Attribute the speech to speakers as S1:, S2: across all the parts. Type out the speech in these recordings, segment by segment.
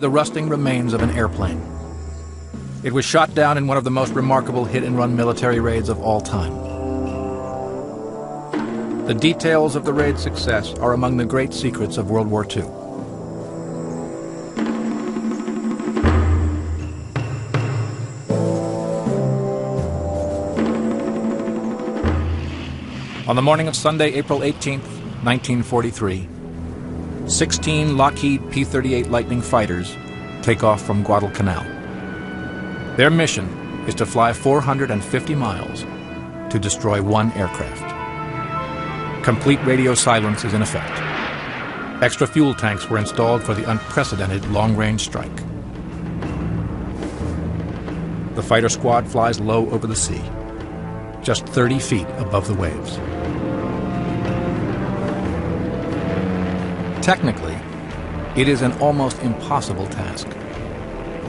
S1: the rusting remains of an airplane. It was shot down in one of the most remarkable hit-and-run military raids of all time. The details of the raid's success are among the great secrets of World War II. On the morning of Sunday, April 18th, 1943, 16 Lockheed P-38 Lightning fighters take off from Guadalcanal. Their mission is to fly 450 miles to destroy one aircraft. Complete radio silence is in effect. Extra fuel tanks were installed for the unprecedented long-range strike. The fighter squad flies low over the sea, just 30 feet above the waves. Technically, it is an almost impossible task.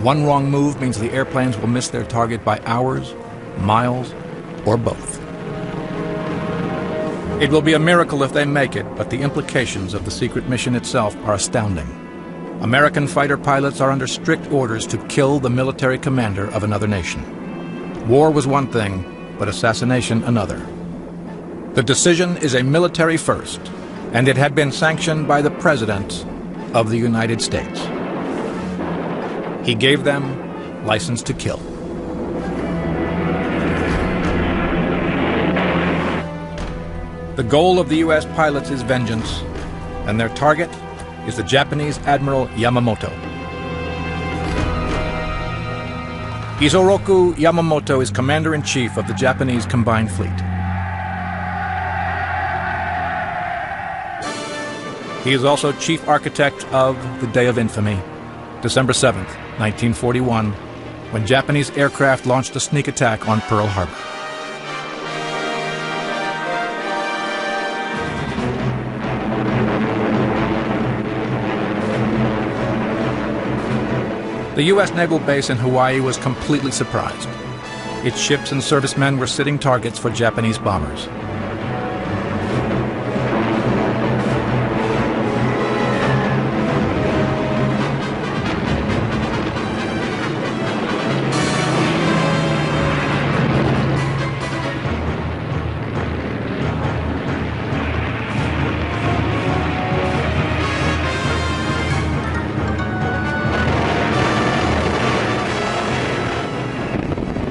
S1: One wrong move means the airplanes will miss their target by hours, miles, or both. It will be a miracle if they make it, but the implications of the secret mission itself are astounding. American fighter pilots are under strict orders to kill the military commander of another nation. War was one thing, but assassination another. The decision is a military first, and it had been sanctioned by the President of the United States. He gave them license to kill. The goal of the U.S. pilots is vengeance, and their target is the Japanese Admiral Yamamoto. Isoroku Yamamoto is Commander-in-Chief of the Japanese Combined Fleet. He is also Chief Architect of the Day of Infamy, December 7th, 1941, when Japanese aircraft launched a sneak attack on Pearl Harbor. The U.S. naval base in Hawaii was completely surprised. Its ships and servicemen were sitting targets for Japanese bombers.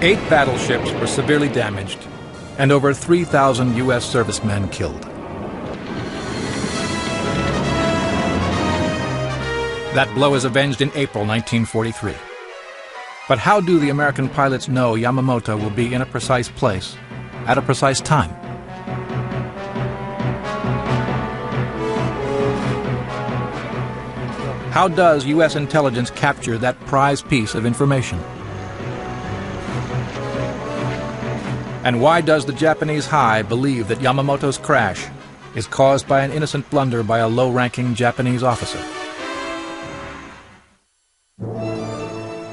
S1: Eight battleships were severely damaged, and over 3,000 U.S. servicemen killed. That blow is avenged in April 1943. But how do the American pilots know Yamamoto will be in a precise place at a precise time? How does U.S. intelligence capture that prized piece of information? And why does the Japanese high believe that Yamamoto's crash is caused by an innocent blunder by a low-ranking Japanese officer?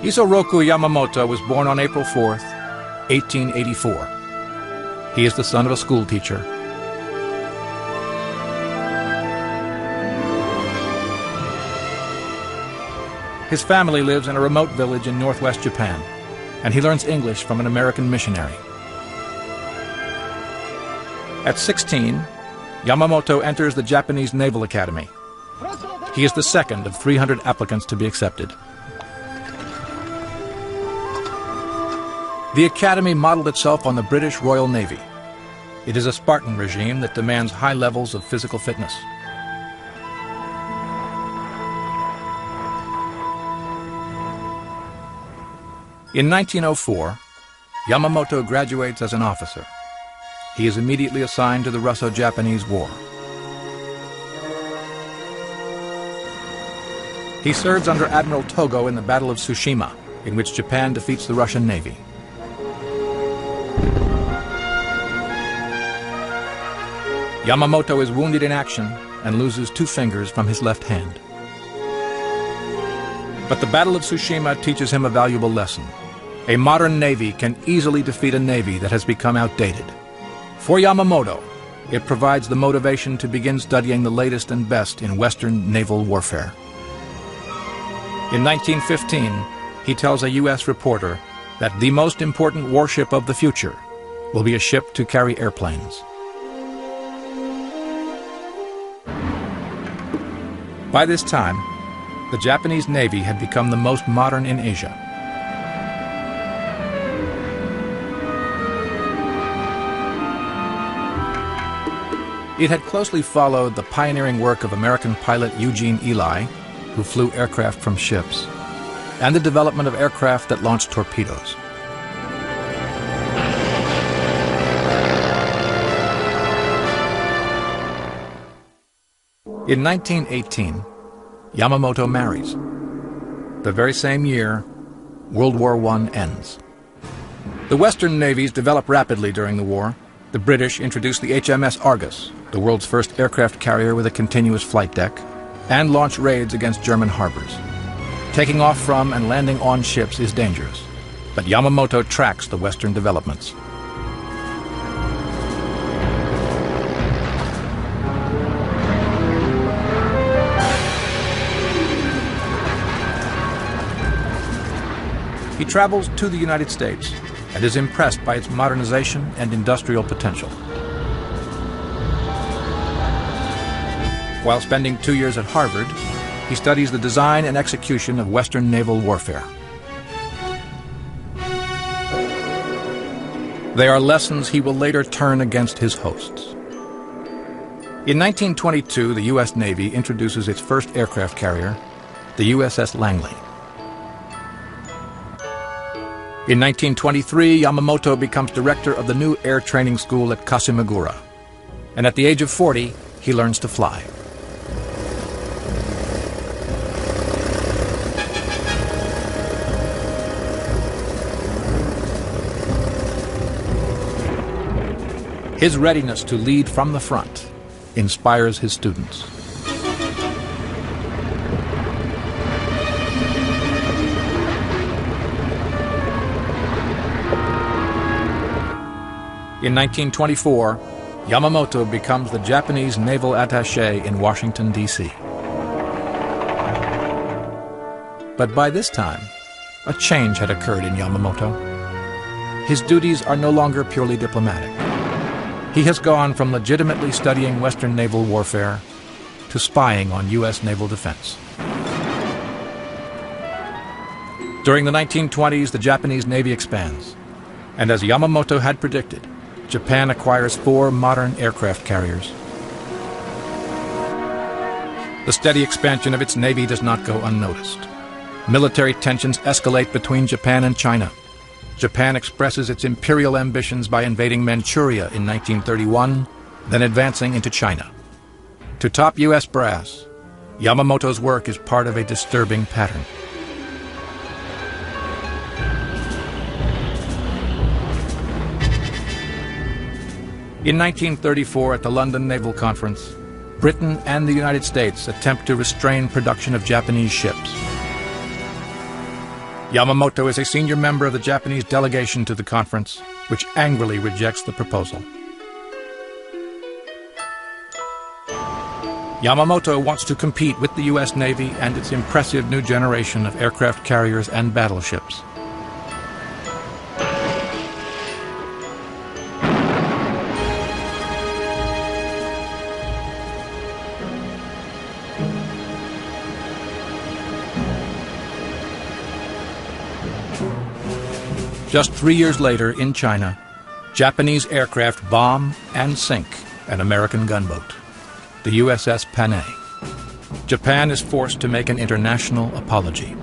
S1: Isoroku Yamamoto was born on April 4th, 1884. He is the son of a schoolteacher. His family lives in a remote village in northwest Japan, and he learns English from an American missionary. At 16, Yamamoto enters the Japanese Naval Academy. He is the second of 300 applicants to be accepted. The academy modeled itself on the British Royal Navy. It is a Spartan regime that demands high levels of physical fitness. In 1904, Yamamoto graduates as an officer. He is immediately assigned to the Russo-Japanese War. He serves under Admiral Togo in the Battle of Tsushima, in which Japan defeats the Russian Navy. Yamamoto is wounded in action and loses 2 fingers from his left hand. But the Battle of Tsushima teaches him a valuable lesson. A modern navy can easily defeat a navy that has become outdated. For Yamamoto, it provides the motivation to begin studying the latest and best in Western naval warfare. In 1915, he tells a U.S. reporter that the most important warship of the future will be a ship to carry airplanes. By this time, the Japanese Navy had become the most modern in Asia. It had closely followed the pioneering work of American pilot Eugene Ely, who flew aircraft from ships, and the development of aircraft that launched torpedoes. In 1918, Yamamoto marries. The very same year, World War I ends. The Western navies developed rapidly during the war. The British introduced the HMS Argus, the world's first aircraft carrier with a continuous flight deck, and launched raids against German harbors. Taking off from and landing on ships is dangerous, but Yamamoto tracks the Western developments. He travels to the United States and is impressed by its modernization and industrial potential. While spending 2 years at Harvard, he studies the design and execution of Western naval warfare. They are lessons he will later turn against his hosts. In 1922, the U.S. Navy introduces its first aircraft carrier, the USS Langley. In 1923, Yamamoto becomes director of the new air training school at Kasimagura, and at the age of 40, he learns to fly. His readiness to lead from the front inspires his students. In 1924, Yamamoto becomes the Japanese naval attaché in Washington, D.C. But by this time, a change had occurred in Yamamoto. His duties are no longer purely diplomatic. He has gone from legitimately studying Western naval warfare to spying on U.S. naval defense. During the 1920s, the Japanese Navy expands, and as Yamamoto had predicted, Japan acquires 4 modern aircraft carriers. The steady expansion of its navy does not go unnoticed. Military tensions escalate between Japan and China. Japan expresses its imperial ambitions by invading Manchuria in 1931, then advancing into China. To top U.S. brass, Yamamoto's work is part of a disturbing pattern. In 1934, at the London Naval Conference, Britain and the United States attempt to restrain production of Japanese ships. Yamamoto is a senior member of the Japanese delegation to the conference, which angrily rejects the proposal. Yamamoto wants to compete with the U.S. Navy and its impressive new generation of aircraft carriers and battleships. Just 3 years later, in China, Japanese aircraft bomb and sink an American gunboat, the USS Panay. Japan is forced to make an international apology.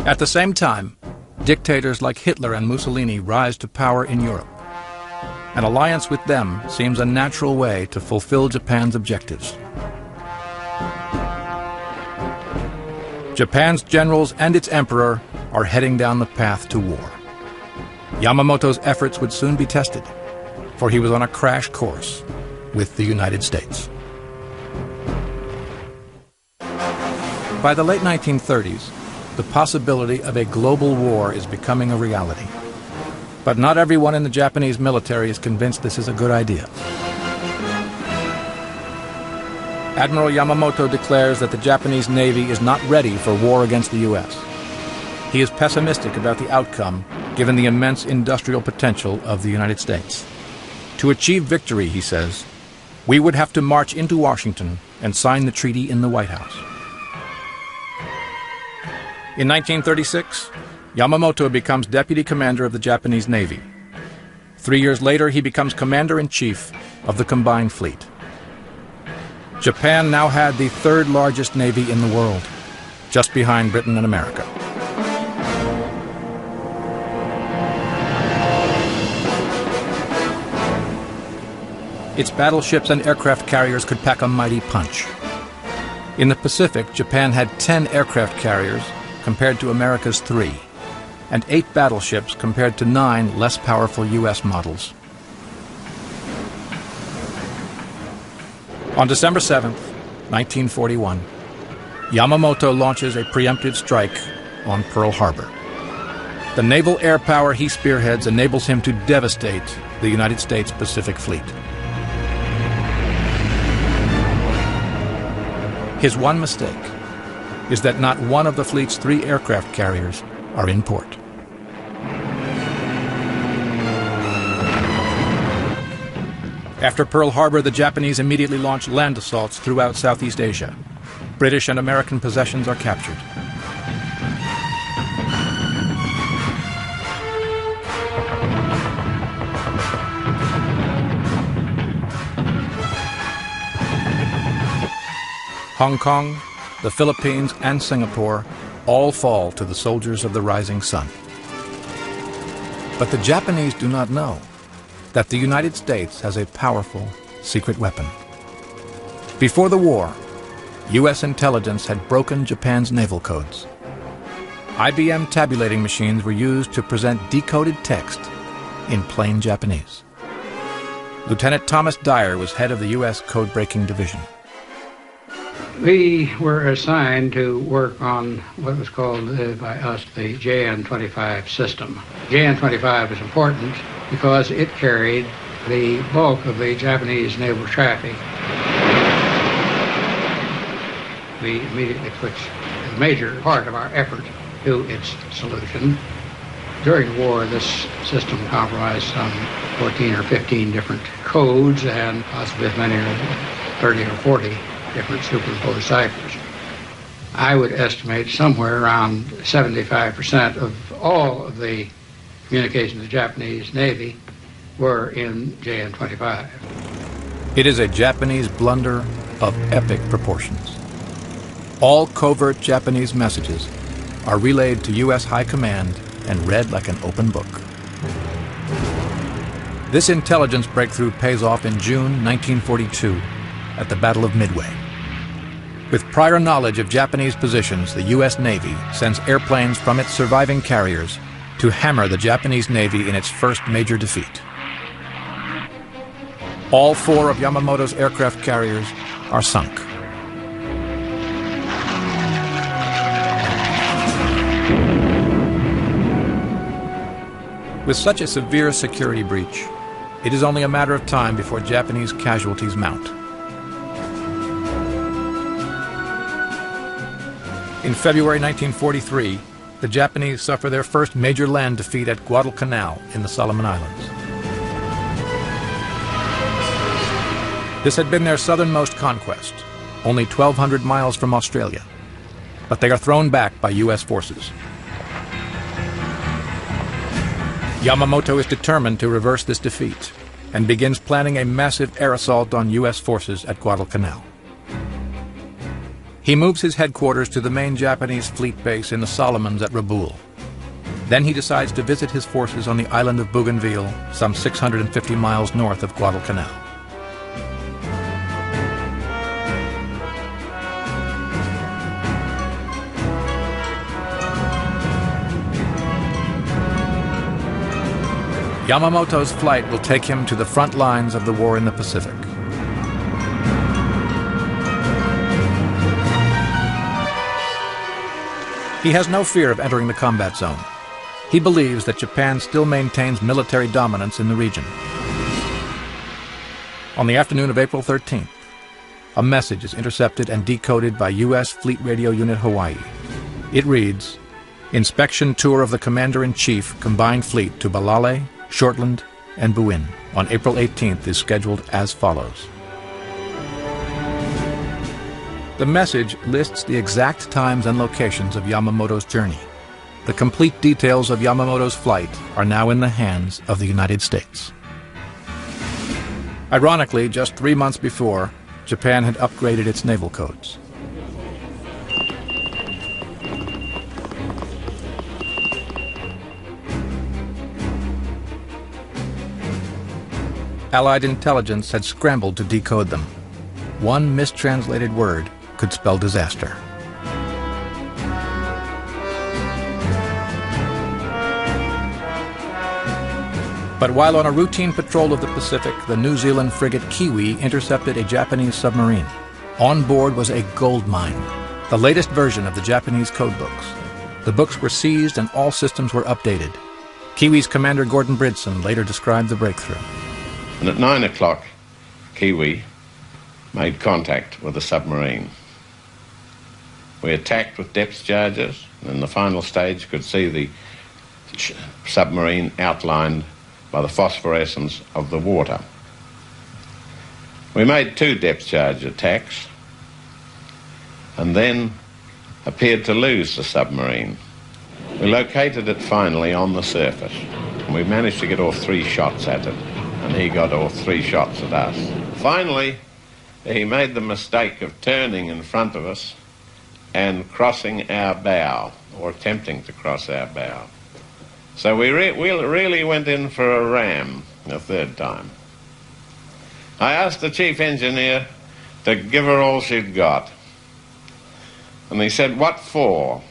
S1: At the same time, dictators like Hitler and Mussolini rise to power in Europe. An alliance with them seems a natural way to fulfill Japan's objectives. Japan's generals and its emperor are heading down the path to war. Yamamoto's efforts would soon be tested, for he was on a crash course with the United States. By the late 1930s, the possibility of a global war is becoming a reality. But not everyone in the Japanese military is convinced this is a good idea. Admiral Yamamoto declares that the Japanese Navy is not ready for war against the U.S. He is pessimistic about the outcome, given the immense industrial potential of the United States. To achieve victory, he says, we would have to march into Washington and sign the treaty in the White House. In 1936, Yamamoto becomes deputy commander of the Japanese Navy. 3 years later, he becomes commander-in-chief of the combined fleet. Japan now had the third largest navy in the world, just behind Britain and America. Its battleships and aircraft carriers could pack a mighty punch. In the Pacific, Japan had 10 aircraft carriers compared to America's 3, and 8 battleships compared to 9 less powerful U.S. models. On December 7, 1941, Yamamoto launches a preemptive strike on Pearl Harbor. The naval air power he spearheads enables him to devastate the United States Pacific Fleet. His one mistake is that not one of the fleet's 3 aircraft carriers are in port. After Pearl Harbor, the Japanese immediately launched land assaults throughout Southeast Asia. British and American possessions are captured. Hong Kong, the Philippines, and Singapore all fall to the soldiers of the rising sun. But the Japanese do not know that the United States has a powerful secret weapon. Before the war, U.S. intelligence had broken Japan's naval codes. IBM tabulating machines were used to present decoded text in plain Japanese. Lieutenant Thomas Dyer was head of the U.S. Code-Breaking Division.
S2: We were assigned to work on what was called by us the JN-25 system. JN-25 was important because it carried the bulk of the Japanese naval traffic. We immediately switched a major part of our effort to its solution. During the war, this system comprised some 14 or 15 different codes and possibly as many as 30 or 40 different superimposed ciphers. I would estimate somewhere around 75% of all of the communications of the Japanese Navy were in JN-25.
S1: It is a Japanese blunder of epic proportions. All covert Japanese messages are relayed to U.S. High Command and read like an open book. This intelligence breakthrough pays off in June 1942 at the Battle of Midway. With prior knowledge of Japanese positions, the U.S. Navy sends airplanes from its surviving carriers to hammer the Japanese Navy in its first major defeat. All 4 of Yamamoto's aircraft carriers are sunk. With such a severe security breach, it is only a matter of time before Japanese casualties mount. In February 1943, the Japanese suffer their first major land defeat at Guadalcanal in the Solomon Islands. This had been their southernmost conquest, only 1,200 miles from Australia, but they are thrown back by U.S. forces. Yamamoto is determined to reverse this defeat and begins planning a massive air assault on U.S. forces at Guadalcanal. He moves his headquarters to the main Japanese fleet base in the Solomons at Rabaul. Then he decides to visit his forces on the island of Bougainville, some 650 miles north of Guadalcanal. Yamamoto's flight will take him to the front lines of the war in the Pacific. He has no fear of entering the combat zone. He believes that Japan still maintains military dominance in the region. On the afternoon of April 13th, a message is intercepted and decoded by U.S. Fleet Radio Unit Hawaii. It reads, "Inspection tour of the Commander-in-Chief Combined Fleet to Balale, Shortland, and Buin on April 18th is scheduled as follows." The message lists the exact times and locations of Yamamoto's journey. The complete details of Yamamoto's flight are now in the hands of the United States. Ironically, just 3 months before, Japan had upgraded its naval codes. Allied intelligence had scrambled to decode them. One mistranslated word could spell disaster. But while on a routine patrol of the Pacific, the New Zealand frigate Kiwi intercepted a Japanese submarine. On board was a gold mine, the latest version of the Japanese code books. The books were seized and all systems were updated. Kiwi's Commander Gordon Bridson later described the breakthrough.
S3: And at 9 o'clock, Kiwi made contact with the submarine. We attacked with depth charges, and in the final stage could see the submarine outlined by the phosphorescence of the water. We made 2 depth charge attacks and then appeared to lose the submarine. We located it finally on the surface, and we managed to get off 3 shots at it, and he got off 3 shots at us. Finally, he made the mistake of turning in front of us and crossing our bow, or attempting to cross our bow. So we really went in for a ram a 3rd time. I asked the chief engineer to give her all she'd got. And he said, "What for?"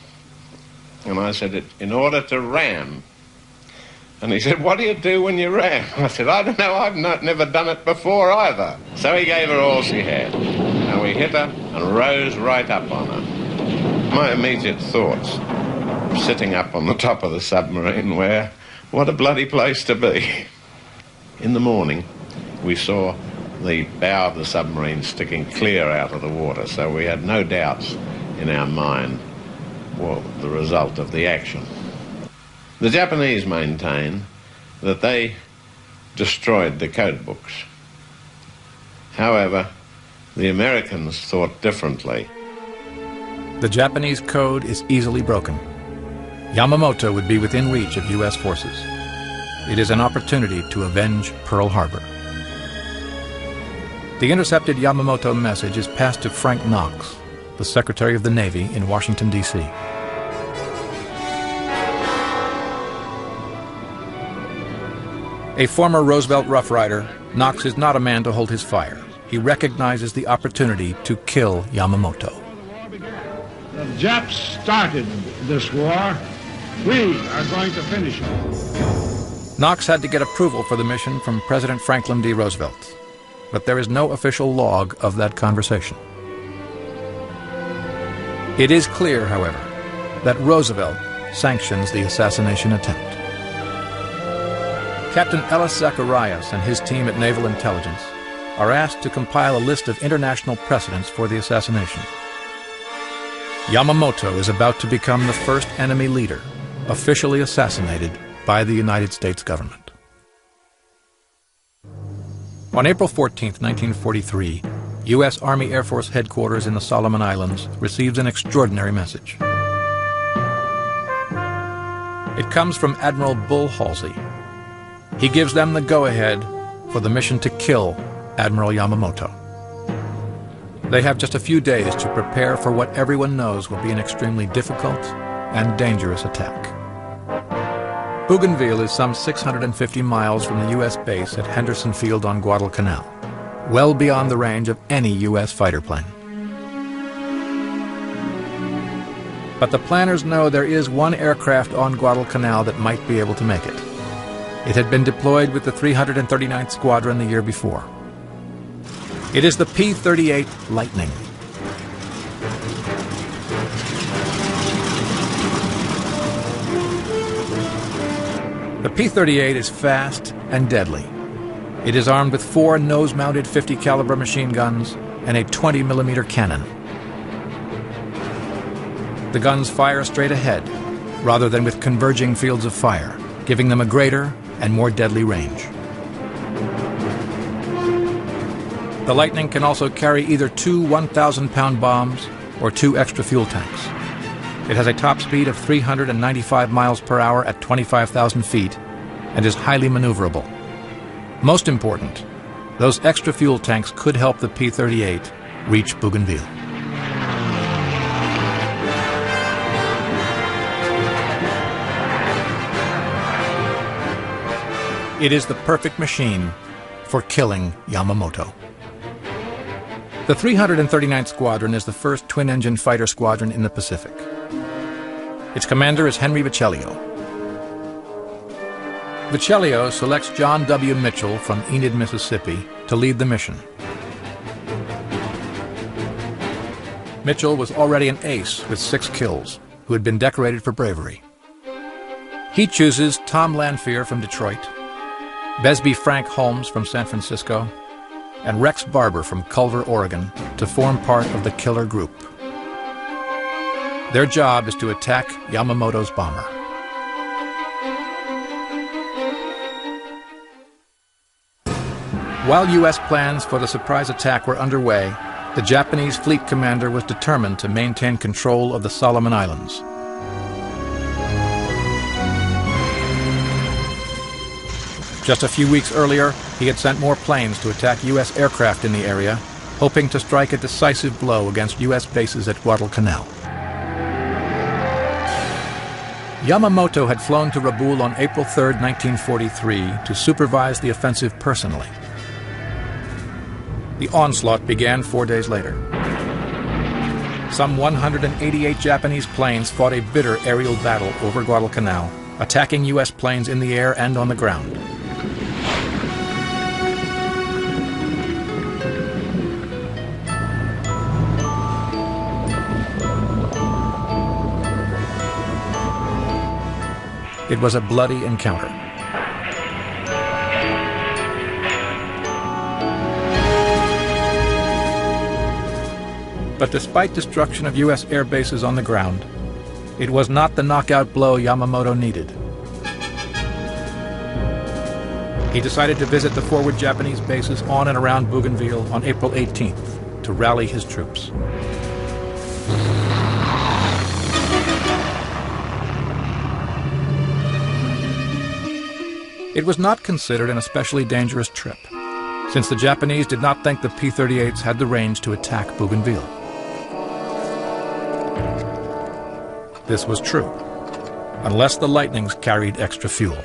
S3: And I said, "In order to ram." And he said, "What do you do when you ram?" I said, "I don't know, I've never done it before either." So he gave her all she had. And we hit her and rose right up on her. My immediate thoughts, sitting up on the top of the submarine, where, what a bloody place to be. In the morning, we saw the bow of the submarine sticking clear out of the water, so we had no doubts in our mind the result of the action. The Japanese maintain that they destroyed the code books. However, the Americans thought differently.
S1: The Japanese code is easily broken. Yamamoto would be within reach of U.S. forces. It is an opportunity to avenge Pearl Harbor. The intercepted Yamamoto message is passed to Frank Knox, the Secretary of the Navy in Washington, D.C. A former Roosevelt Rough Rider, Knox is not a man to hold his fire. He recognizes the opportunity to kill Yamamoto.
S4: The Japs started this war. We are going to finish it.
S1: Knox had to get approval for the mission from President Franklin D. Roosevelt, but there is no official log of that conversation. It is clear, however, that Roosevelt sanctions the assassination attempt. Captain Ellis Zacharias and his team at Naval Intelligence are asked to compile a list of international precedents for the assassination. Yamamoto is about to become the first enemy leader officially assassinated by the United States government. On April 14, 1943, U.S. Army Air Force headquarters in the Solomon Islands receives an extraordinary message. It comes from Admiral Bull Halsey. He gives them the go-ahead for the mission to kill Admiral Yamamoto. They have just a few days to prepare for what everyone knows will be an extremely difficult and dangerous attack. Bougainville is some 650 miles from the U.S. base at Henderson Field on Guadalcanal, well beyond the range of any U.S. fighter plane. But the planners know there is one aircraft on Guadalcanal that might be able to make it. It had been deployed with the 339th Squadron the year before. It is the P-38 Lightning. The P-38 is fast and deadly. It is armed with 4 nose-mounted .50 caliber machine guns and a 20mm cannon. The guns fire straight ahead, rather than with converging fields of fire, giving them a greater and more deadly range. The Lightning can also carry either two 1,000-pound bombs or two extra fuel tanks. It has a top speed of 395 miles per hour at 25,000 feet and is highly maneuverable. Most important, those extra fuel tanks could help the P-38 reach Bougainville. It is the perfect machine for killing Yamamoto. The 339th Squadron is the first twin-engine fighter squadron in the Pacific. Its commander is Henry Vecellio. Vecellio selects John W. Mitchell from Enid, Mississippi, to lead the mission. Mitchell was already an ace with 6 kills, who had been decorated for bravery. He chooses Tom Lanphier from Detroit, Besby Frank Holmes from San Francisco, and Rex Barber from Culver, Oregon, to form part of the killer group. Their job is to attack Yamamoto's bomber. While U.S. plans for the surprise attack were underway, the Japanese fleet commander was determined to maintain control of the Solomon Islands. Just a few weeks earlier, he had sent more planes to attack U.S. aircraft in the area, hoping to strike a decisive blow against U.S. bases at Guadalcanal. Yamamoto had flown to Rabaul on April 3, 1943, to supervise the offensive personally. The onslaught began 4 days later. Some 188 Japanese planes fought a bitter aerial battle over Guadalcanal, attacking U.S. planes in the air and on the ground. It was a bloody encounter. But despite destruction of U.S. air bases on the ground, it was not the knockout blow Yamamoto needed. He decided to visit the forward Japanese bases on and around Bougainville on April 18th to rally his troops. It was not considered an especially dangerous trip, since the Japanese did not think the P-38s had the range to attack Bougainville. This was true, unless the Lightnings carried extra fuel.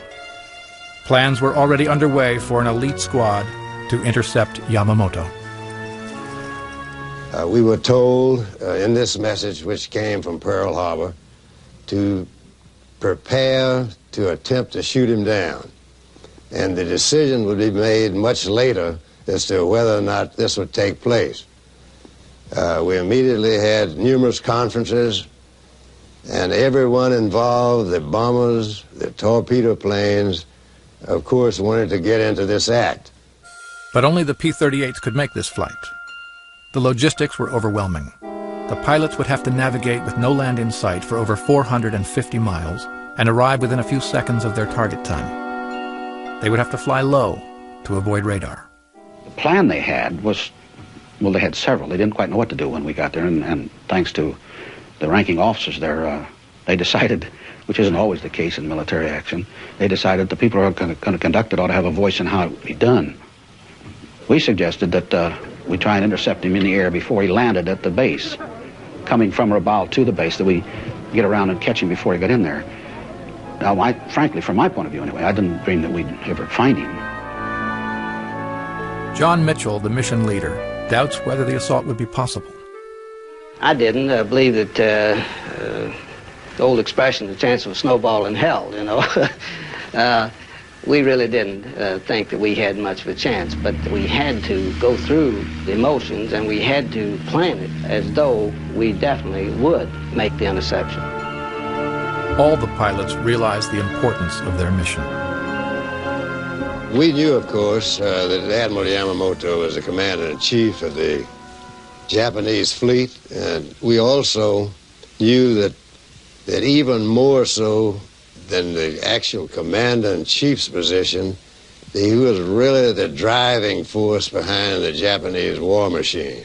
S1: Plans were already underway for an elite squad to intercept Yamamoto.
S5: We were told in this message, which came from Pearl Harbor, to prepare to attempt to shoot him down. And the decision would be made much later as to whether or not this would take place. We immediately had numerous conferences, and everyone involved, the bombers, the torpedo planes, of course, wanted to get into this act.
S1: But only the P-38s could make this flight. The logistics were overwhelming. The pilots would have to navigate with no land in sight for over 450 miles and arrive within a few seconds of their target time. They would have to fly low to avoid radar.
S6: The plan they had was, well, they had several. They didn't quite know what to do when we got there, and thanks to the ranking officers there, they decided, which isn't always the case in military action, they decided the people who are going to conduct it ought to have a voice in how it would be done. We suggested that we try and intercept him in the air before he landed at the base, coming from Rabaul to the base, that we get around and catch him before he got in there. Now, frankly, from my point of view anyway, I didn't dream that we'd ever find him.
S1: John Mitchell, the mission leader, doubts whether the assault would be possible.
S7: I didn't. I believe that the old expression, the chance of a snowball in hell, you know. We really didn't think that we had much of a chance, but we had to go through the motions, and we had to plan it as though we definitely would make the interception.
S1: All the pilots realized the importance of their mission.
S5: We knew, of course, that Admiral Yamamoto was the commander-in-chief of the Japanese fleet. And we also knew that even more so than the actual commander-in-chief's position, he was really the driving force behind the Japanese war machine.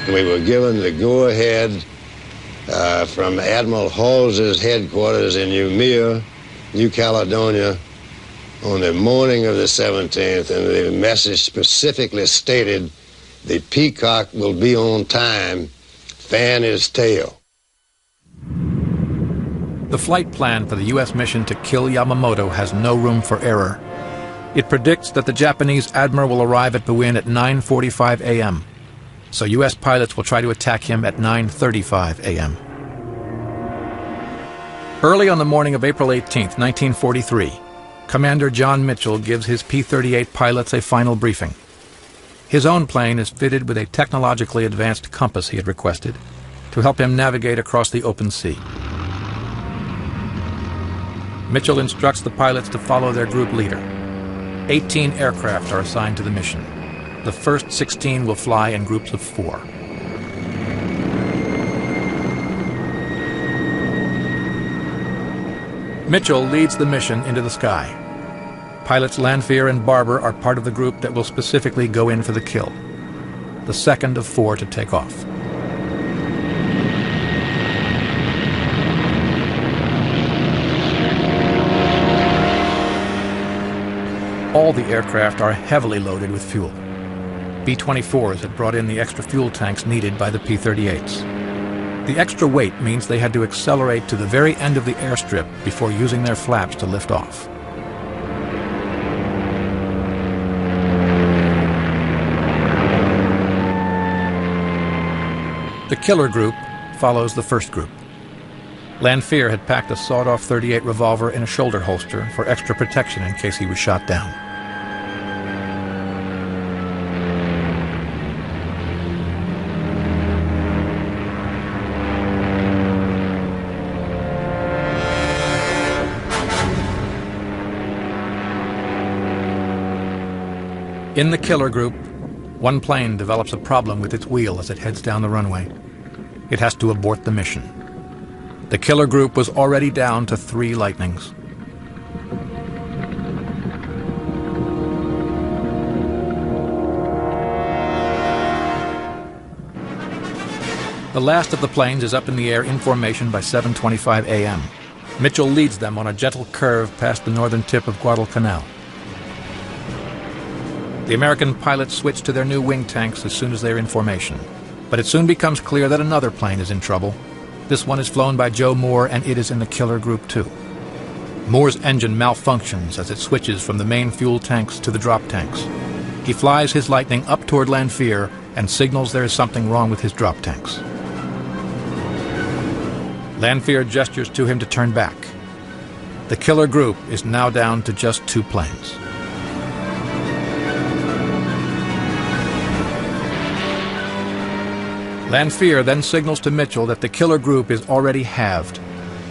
S5: We were given the go-ahead from Admiral Halsey's headquarters in Umea, New Caledonia, on the morning of the 17th, and the message specifically stated, "The Peacock will be on time, fan his tail."
S1: The flight plan for the U.S. mission to kill Yamamoto has no room for error. It predicts that the Japanese admiral will arrive at Buin at 9:45 a.m., so U.S. pilots will try to attack him at 9:35 a.m. Early on the morning of April 18, 1943, Commander John Mitchell gives his P-38 pilots a final briefing. His own plane is fitted with a technologically advanced compass he had requested to help him navigate across the open sea. Mitchell instructs the pilots to follow their group leader. 18 aircraft are assigned to the mission. The first 16 will fly in groups of 4. Mitchell leads the mission into the sky. Pilots Lanphier and Barber are part of the group that will specifically go in for the kill, the second of 4 to take off. All the aircraft are heavily loaded with fuel. B-24s had brought in the extra fuel tanks needed by the P-38s. The extra weight means they had to accelerate to the very end of the airstrip before using their flaps to lift off. The killer group follows the first group. Lanphier had packed a sawed-off .38 revolver in a shoulder holster for extra protection in case he was shot down. In the killer group, one plane develops a problem with its wheel as it heads down the runway. It has to abort the mission. The killer group was already down to 3 Lightnings. The last of the planes is up in the air in formation by 7:25 a.m. Mitchell leads them on a gentle curve past the northern tip of Guadalcanal. The American pilots switch to their new wing tanks as soon as they're in formation. But it soon becomes clear that another plane is in trouble. This one is flown by Joe Moore, and it is in the killer group too. Moore's engine malfunctions as it switches from the main fuel tanks to the drop tanks. He flies his Lightning up toward Lanphier and signals there is something wrong with his drop tanks. Lanphier gestures to him to turn back. The killer group is now down to just 2 planes. Lanphier then signals to Mitchell that the killer group is already halved.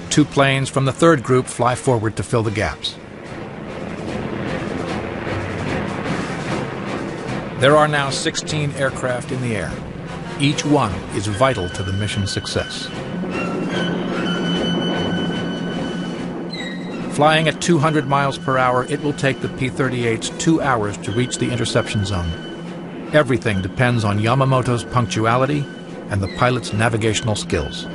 S1: 2 planes from the third group fly forward to fill the gaps. There are now 16 aircraft in the air. Each one is vital to the mission's success. Flying at 200 miles per hour, it will take the P-38s 2 hours to reach the interception zone. Everything depends on Yamamoto's punctuality and the pilot's navigational skills.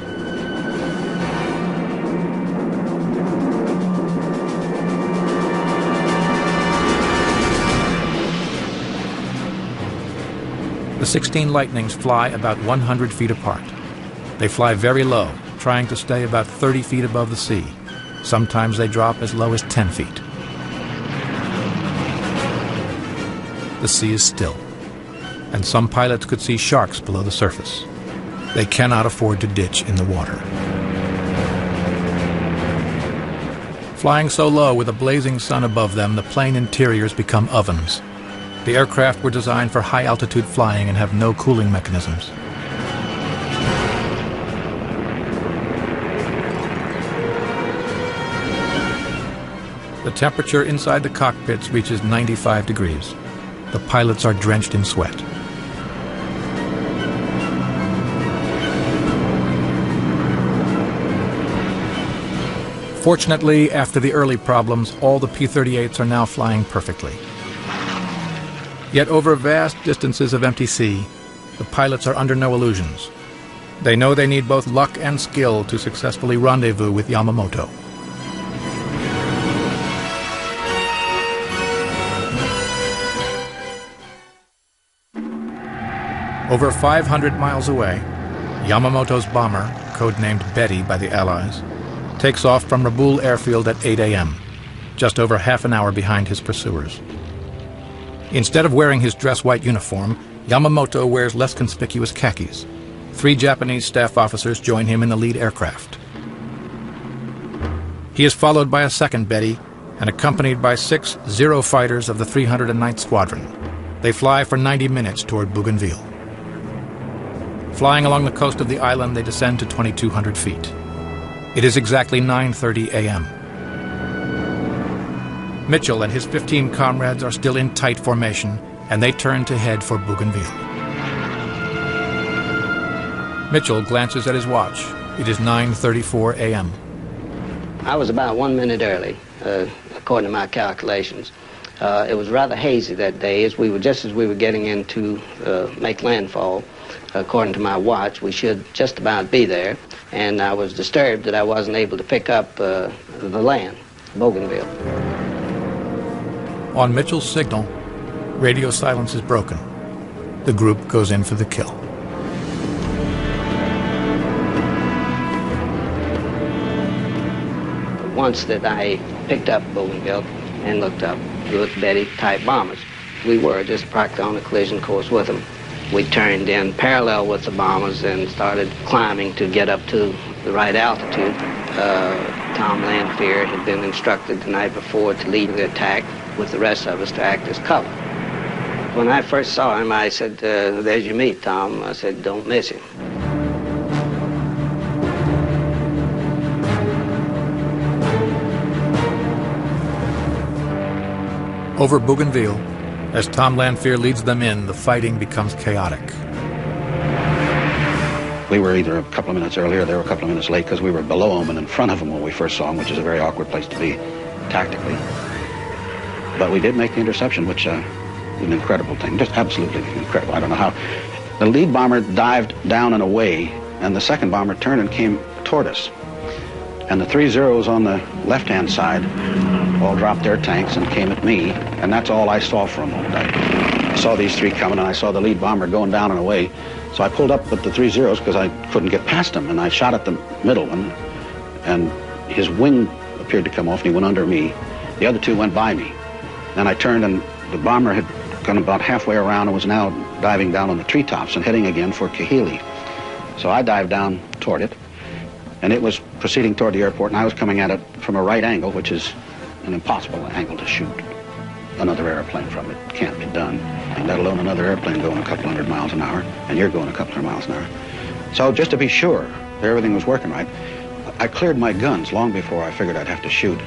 S1: The 16 Lightnings fly about 100 feet apart. They fly very low, trying to stay about 30 feet above the sea. Sometimes they drop as low as 10 feet. The sea is still, and some pilots could see sharks below the surface. They cannot afford to ditch in the water. Flying so low with a blazing sun above them, the plane interiors become ovens. The aircraft were designed for high-altitude flying and have no cooling mechanisms. The temperature inside the cockpits reaches 95 degrees. The pilots are drenched in sweat. Fortunately, after the early problems, all the P-38s are now flying perfectly. Yet over vast distances of empty sea, the pilots are under no illusions. They know they need both luck and skill to successfully rendezvous with Yamamoto. Over 500 miles away, Yamamoto's bomber, codenamed Betty by the Allies, takes off from Rabaul airfield at 8 a.m., just over half an hour behind his pursuers. Instead of wearing his dress white uniform, Yamamoto wears less conspicuous khakis. 3 Japanese staff officers join him in the lead aircraft. He is followed by a second Betty and accompanied by 6 Zero fighters of the 309th Squadron. They fly for 90 minutes toward Bougainville. Flying along the coast of the island, they descend to 2,200 feet. It is exactly 9:30 a.m. Mitchell and his 15 comrades are still in tight formation, and they turn to head for Bougainville. Mitchell glances at his watch. It is 9:34 a.m.
S7: I was about 1 minute early, according to my calculations. It was rather hazy that day, as we were getting in to make landfall. According to my watch, we should just about be there, and I was disturbed that I wasn't able to pick up the land, Bougainville.
S1: On Mitchell's signal, radio silence is broken. The group goes in for the kill.
S7: Once that I picked up Bougainville and looked up with Betty-type bombers, we were just practically on a collision course with them. We turned in parallel with the bombers and started climbing to get up to the right altitude. Tom Lanphier had been instructed the night before to lead the attack with the rest of us to act as cover. When I first saw him, I said, "There's your meat, Tom." I said, "Don't miss him."
S1: Over Bougainville, as Tom Lanphier leads them in, the fighting becomes chaotic.
S6: We were either a couple of minutes earlier, they were a couple of minutes late, because we were below them and in front of them when we first saw them, which is a very awkward place to be tactically. But we did make the interception, which was an incredible thing, just absolutely incredible. I don't know how. The lead bomber dived down and away, and the second bomber turned and came toward us. And the 3 Zeros on the left-hand side all dropped their tanks and came at me, and that's all I saw for a moment. I saw these 3 coming, and I saw the lead bomber going down and away. So I pulled up with the 3 Zeros because I couldn't get past him, and I shot at the middle one, and his wing appeared to come off, and he went under me. The other 2 went by me. Then I turned, and the bomber had gone about halfway around and was now diving down on the treetops and heading again for Kahili. So I dived down toward it, and it was proceeding toward the airport, and I was coming at it from a right angle, which is an impossible angle to shoot another airplane from. It can't be done, and let alone another airplane going a couple hundred miles an hour, and you're going a couple hundred miles an hour. So just to be sure that everything was working right, I cleared my guns long before I figured I'd have to shoot,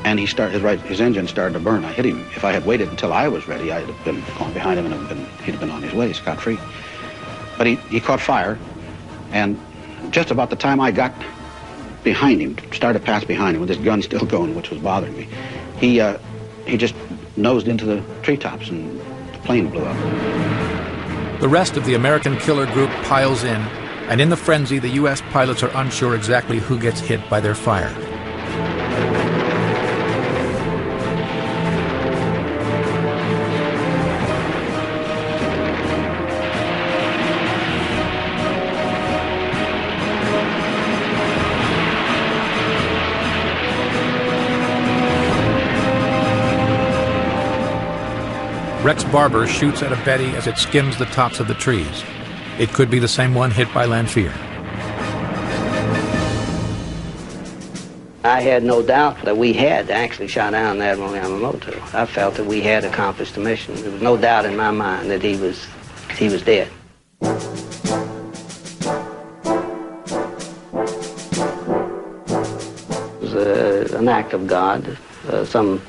S6: and his engine started to burn. I hit him. If I had waited until I was ready, I'd have been gone behind him, and he'd have been on his way scot-free. But he caught fire, and just about the time I got behind him, started to pass behind him with his gun still going, which was bothering me, he just nosed into the treetops, and the plane blew up.
S1: The rest of the American killer group piles in, and in the frenzy, the U.S. pilots are unsure exactly who gets hit by their fire. Rex Barber shoots at a Betty as it skims the tops of the trees. It could be the same one hit by Lanphier.
S7: I had no doubt that we had actually shot down Admiral Yamamoto. I felt that we had accomplished the mission. There was no doubt in my mind that he was dead. It was an act of God. Some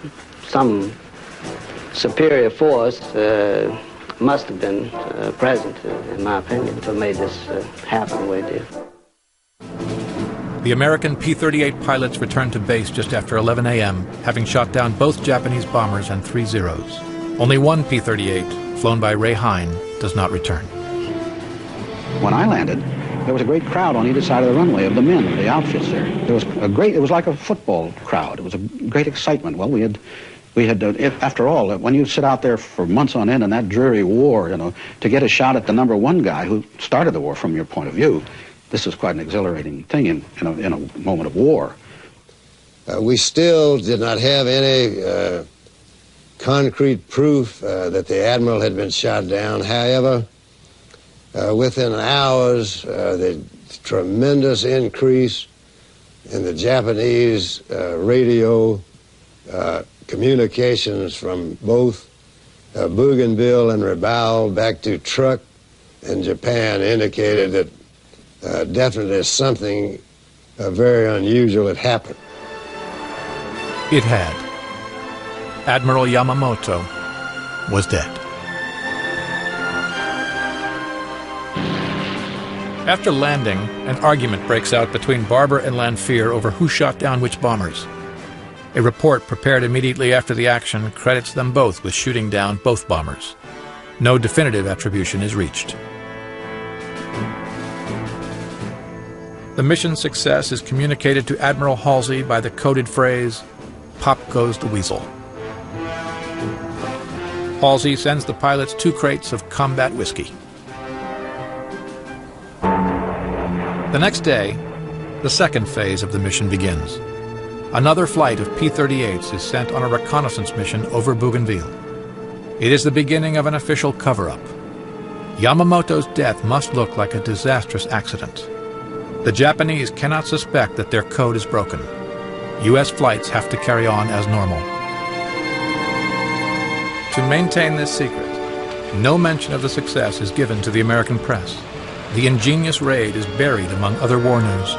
S7: superior force must have been present, in my opinion, to make this happen the way it did.
S1: The American P-38 pilots returned to base just after 11 a.m., having shot down both Japanese bombers and 3 Zeros. Only one P-38, flown by Ray Hine, does not return.
S6: When I landed, there was a great crowd on either side of the runway of the men, the outfits there. It was like a football crowd. It was a great excitement. Well, we had, after all, when you sit out there for months on end in that dreary war, you know, to get a shot at the #1 guy who started the war from your point of view, this was quite an exhilarating thing in a moment of war.
S5: We still did not have any concrete proof that the admiral had been shot down. However, within hours, the tremendous increase in the Japanese radio communications from both Bougainville and Rabaul back to Truk in Japan indicated that definitely something very unusual had happened.
S1: It had. Admiral Yamamoto was dead. After landing, an argument breaks out between Barber and Lanphier over who shot down which bombers. A report prepared immediately after the action credits them both with shooting down both bombers. No definitive attribution is reached. The mission's success is communicated to Admiral Halsey by the coded phrase, "Pop goes the weasel." Halsey sends the pilots 2 crates of combat whiskey. The next day, the second phase of the mission begins. Another flight of P-38s is sent on a reconnaissance mission over Bougainville. It is the beginning of an official cover-up. Yamamoto's death must look like a disastrous accident. The Japanese cannot suspect that their code is broken. U.S. flights have to carry on as normal. To maintain this secret, no mention of the success is given to the American press. The ingenious raid is buried among other war news.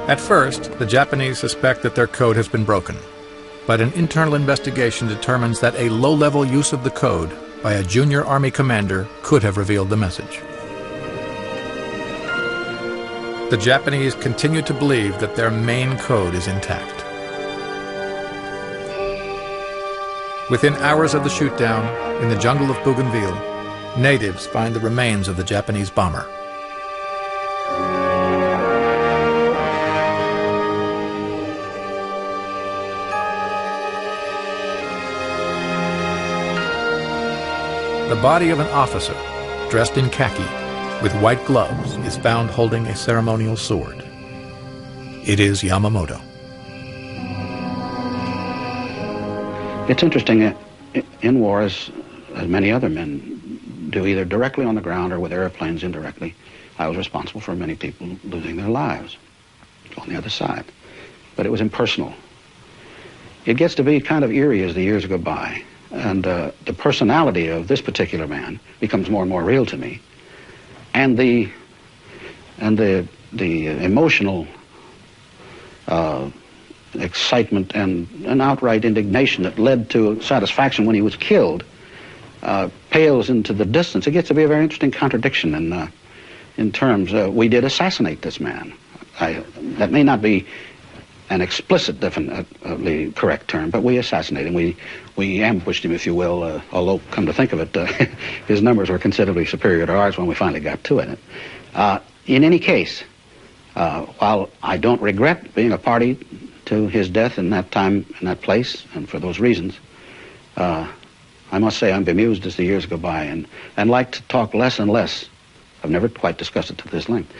S1: At first, the Japanese suspect that their code has been broken, but an internal investigation determines that a low-level use of the code by a junior Army commander could have revealed the message. The Japanese continue to believe that their main code is intact. Within hours of the shootdown, in the jungle of Bougainville, natives find the remains of the Japanese bomber. The body of an officer, dressed in khaki, with white gloves, is found holding a ceremonial sword. It is Yamamoto.
S6: It's interesting, in war, as many other men do, either directly on the ground or with airplanes indirectly, I was responsible for many people losing their lives on the other side. But it was impersonal. It gets to be kind of eerie as the years go by. And the personality of this particular man becomes more and more real to me. And the emotional excitement and an outright indignation that led to satisfaction when he was killed pales into the distance. It gets to be a very interesting contradiction in terms. We did assassinate this man. That may not be an explicit, definitely correct term, but we assassinated him. We ambushed him, if you will, although, come to think of it, his numbers were considerably superior to ours when we finally got to it. In any case, while I don't regret being a party to his death in that time, in that place, and for those reasons, I must say I'm bemused as the years go by and like to talk less and less. I've never quite discussed it to this length.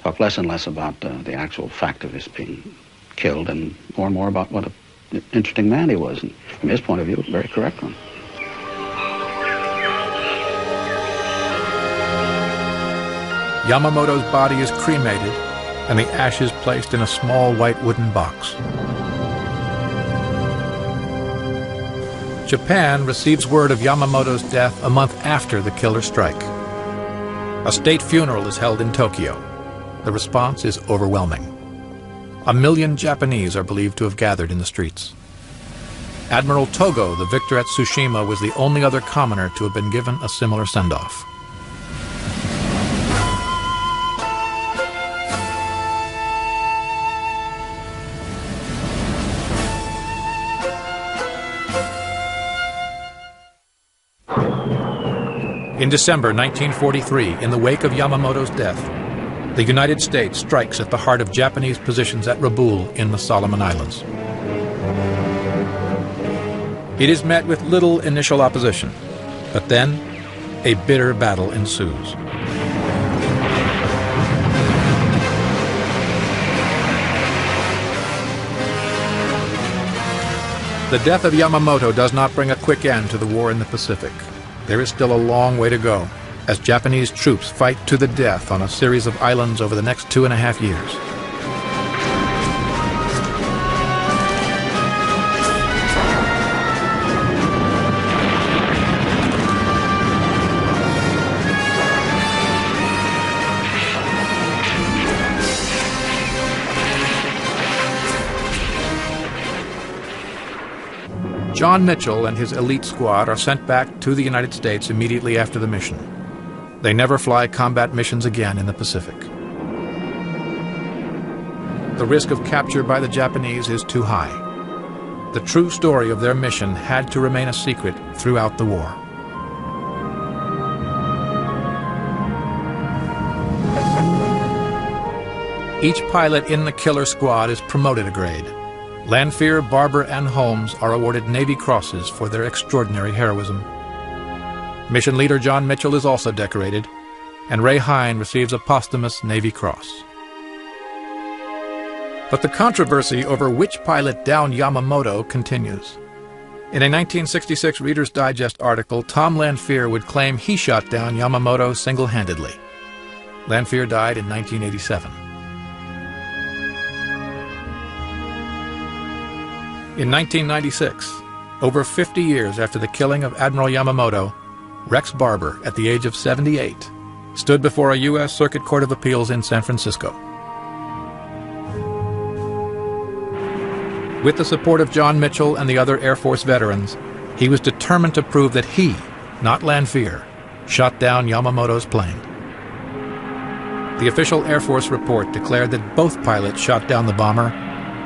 S6: Talk less and less about the actual fact of his being killed and more about what an interesting man he was. And from his point of view, a very correct one.
S1: Yamamoto's body is cremated and the ashes placed in a small white wooden box. Japan receives word of Yamamoto's death a month after the killer strike. A state funeral is held in Tokyo. The response is overwhelming. 1 million Japanese are believed to have gathered in the streets. Admiral Togo, the victor at Tsushima, was the only other commoner to have been given a similar send-off. In December 1943, in the wake of Yamamoto's death, the United States strikes at the heart of Japanese positions at Rabaul in the Solomon Islands. It is met with little initial opposition, but then a bitter battle ensues. The death of Yamamoto does not bring a quick end to the war in the Pacific. There is still a long way to go, as Japanese troops fight to the death on a series of islands over the next 2.5 years. John Mitchell and his elite squad are sent back to the United States immediately after the mission. They never fly combat missions again in the Pacific. The risk of capture by the Japanese is too high. The true story of their mission had to remain a secret throughout the war. Each pilot in the killer squad is promoted a grade. Lanphier, Barber, and Holmes are awarded Navy Crosses for their extraordinary heroism. Mission leader John Mitchell is also decorated, and Ray Hine receives a posthumous Navy Cross. But the controversy over which pilot downed Yamamoto continues. In a 1966 Reader's Digest article, Tom Lanphier would claim he shot down Yamamoto single-handedly. Lanphier died in 1987. In 1996, over 50 years after the killing of Admiral Yamamoto, Rex Barber, at the age of 78, stood before a U.S. Circuit Court of Appeals in San Francisco. With the support of John Mitchell and the other Air Force veterans, he was determined to prove that he, not Lanphier, shot down Yamamoto's plane. The official Air Force report declared that both pilots shot down the bomber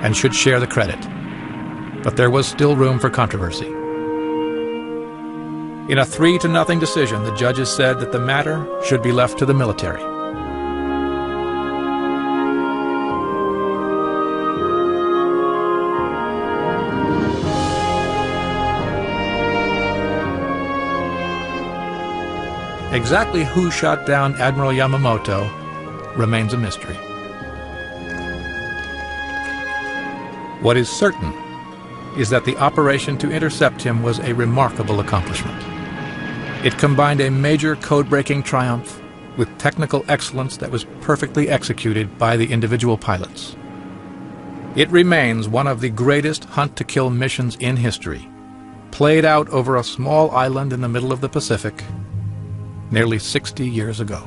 S1: and should share the credit. But there was still room for controversy. In a 3-0 decision, the judges said that the matter should be left to the military. Exactly who shot down Admiral Yamamoto remains a mystery. What is certain is that the operation to intercept him was a remarkable accomplishment. It combined a major code-breaking triumph with technical excellence that was perfectly executed by the individual pilots. It remains one of the greatest hunt-to-kill missions in history, played out over a small island in the middle of the Pacific nearly 60 years ago.